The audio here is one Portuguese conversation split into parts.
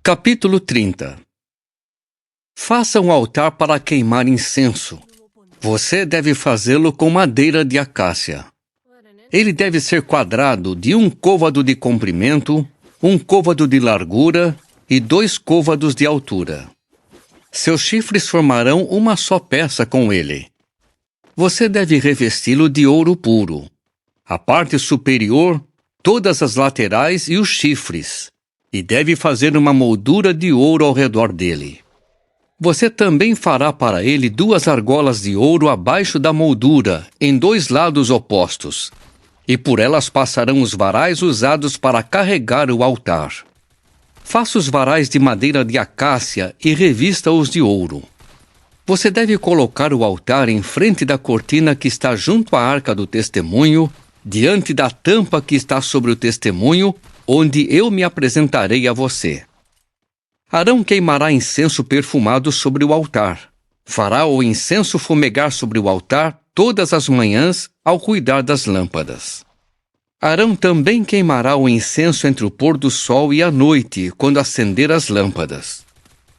Capítulo 30. Faça um altar para queimar incenso. Você deve fazê-lo com madeira de acácia. Ele deve ser quadrado de 1 côvado de comprimento, 1 côvado de largura e 2 côvados de altura. Seus chifres formarão uma só peça com ele. Você deve revesti-lo de ouro puro. A parte superior, todas as laterais e os chifres, e deve fazer uma moldura de ouro ao redor dele. Você também fará para ele 2 argolas de ouro abaixo da moldura, em 2 lados opostos, e por elas passarão os varais usados para carregar o altar. Faça os varais de madeira de acácia e revista-os de ouro. Você deve colocar o altar em frente da cortina que está junto à arca do testemunho, diante da tampa que está sobre o testemunho, onde eu me apresentarei a você. Arão queimará incenso perfumado sobre o altar. Fará o incenso fumegar sobre o altar todas as manhãs ao cuidar das lâmpadas. Arão também queimará o incenso entre o pôr do sol e a noite, quando acender as lâmpadas.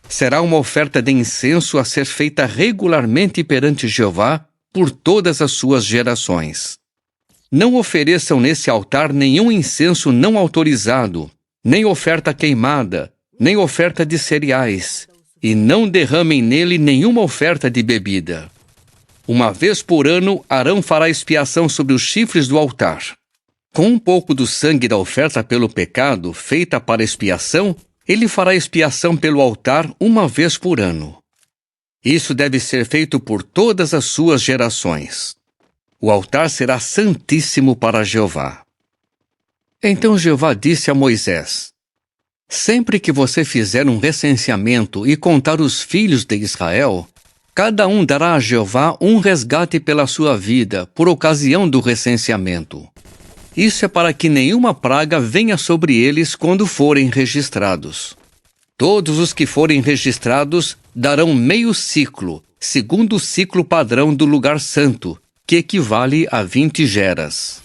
Será uma oferta de incenso a ser feita regularmente perante Jeová por todas as suas gerações. Não ofereçam nesse altar nenhum incenso não autorizado, nem oferta queimada, nem oferta de cereais, e não derramem nele nenhuma oferta de bebida. Uma vez por ano, Arão fará expiação sobre os chifres do altar. Com um pouco do sangue da oferta pelo pecado, feita para expiação, ele fará expiação pelo altar uma vez por ano. Isso deve ser feito por todas as suas gerações. O altar será santíssimo para Jeová. Então Jeová disse a Moisés: sempre que você fizer um recenseamento e contar os filhos de Israel, cada um dará a Jeová um resgate pela sua vida, por ocasião do recenseamento. Isso é para que nenhuma praga venha sobre eles quando forem registrados. Todos os que forem registrados darão meio ciclo, segundo o ciclo padrão do lugar santo, que equivale a 20 geras.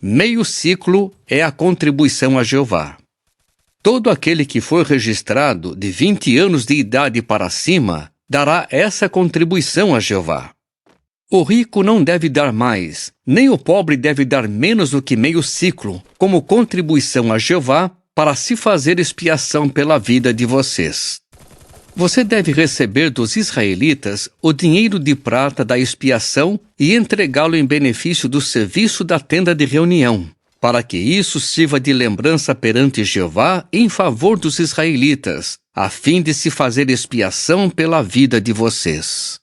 Meio ciclo é a contribuição a Jeová. Todo aquele que for registrado de 20 anos de idade para cima dará essa contribuição a Jeová. O rico não deve dar mais, nem o pobre deve dar menos do que meio ciclo, como contribuição a Jeová para se fazer expiação pela vida de vocês. Você deve receber dos israelitas o dinheiro de prata da expiação e entregá-lo em benefício do serviço da tenda de reunião, para que isso sirva de lembrança perante Jeová em favor dos israelitas, a fim de se fazer expiação pela vida de vocês.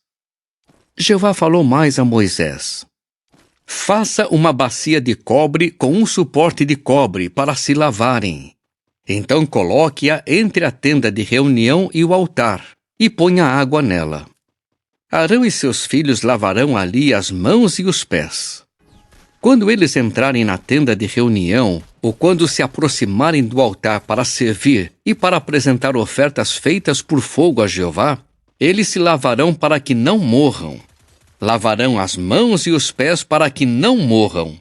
Jeová falou mais a Moisés: faça uma bacia de cobre com um suporte de cobre para se lavarem. Então coloque-a entre a tenda de reunião e o altar, e ponha água nela. Arão e seus filhos lavarão ali as mãos e os pés. Quando eles entrarem na tenda de reunião, ou quando se aproximarem do altar para servir e para apresentar ofertas feitas por fogo a Jeová, eles se lavarão para que não morram. Lavarão as mãos e os pés para que não morram.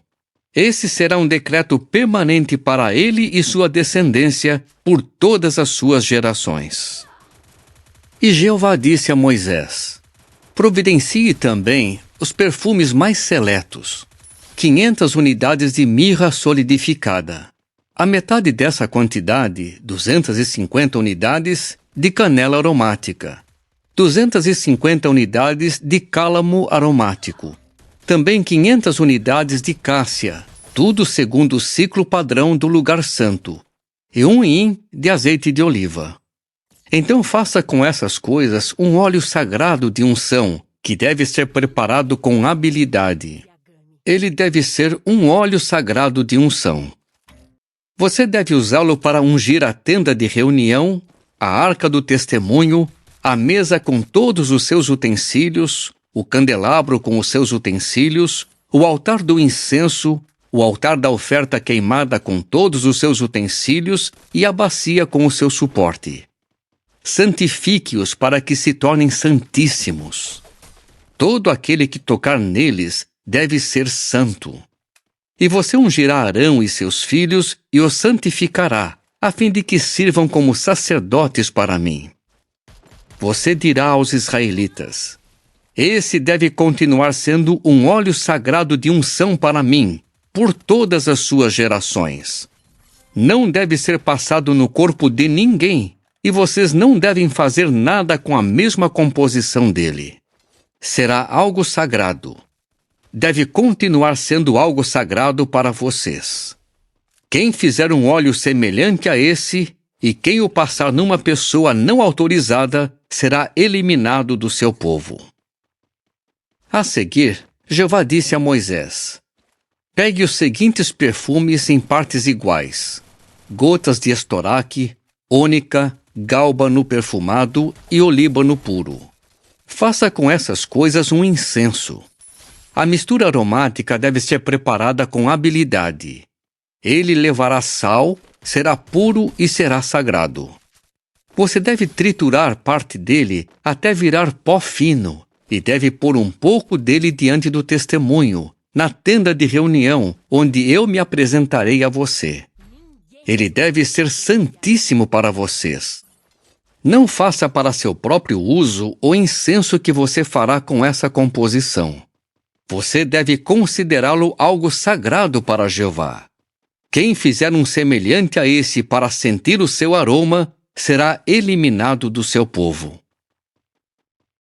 Esse será um decreto permanente para ele e sua descendência por todas as suas gerações. E Jeová disse a Moisés: providencie também os perfumes mais seletos, 500 unidades de mirra solidificada. A metade dessa quantidade, 250 unidades, de canela aromática. 250 unidades de cálamo aromático. Também 500 unidades de cássia, tudo segundo o ciclo padrão do lugar santo. E 1 hin de azeite de oliva. Então faça com essas coisas um óleo sagrado de unção, que deve ser preparado com habilidade. Ele deve ser um óleo sagrado de unção. Você deve usá-lo para ungir a tenda de reunião, a arca do testemunho, a mesa com todos os seus utensílios, o candelabro com os seus utensílios, o altar do incenso, o altar da oferta queimada com todos os seus utensílios e a bacia com o seu suporte. Santifique-os para que se tornem santíssimos. Todo aquele que tocar neles deve ser santo. E você ungirá Arão e seus filhos e os santificará, a fim de que sirvam como sacerdotes para mim. Você dirá aos israelitas: esse deve continuar sendo um óleo sagrado de unção para mim, por todas as suas gerações. Não deve ser passado no corpo de ninguém, e vocês não devem fazer nada com a mesma composição dele. Será algo sagrado. Deve continuar sendo algo sagrado para vocês. Quem fizer um óleo semelhante a esse, e quem o passar numa pessoa não autorizada, será eliminado do seu povo. A seguir, Jeová disse a Moisés: pegue os seguintes perfumes em partes iguais: gotas de estoraque, ônica, gálbano perfumado e olíbano puro. Faça com essas coisas um incenso. A mistura aromática deve ser preparada com habilidade. Ele levará sal, será puro e será sagrado. Você deve triturar parte dele até virar pó fino, e deve pôr um pouco dele diante do testemunho, na tenda de reunião, onde eu me apresentarei a você. Ele deve ser santíssimo para vocês. Não faça para seu próprio uso o incenso que você fará com essa composição. Você deve considerá-lo algo sagrado para Jeová. Quem fizer um semelhante a esse para sentir o seu aroma, será eliminado do seu povo.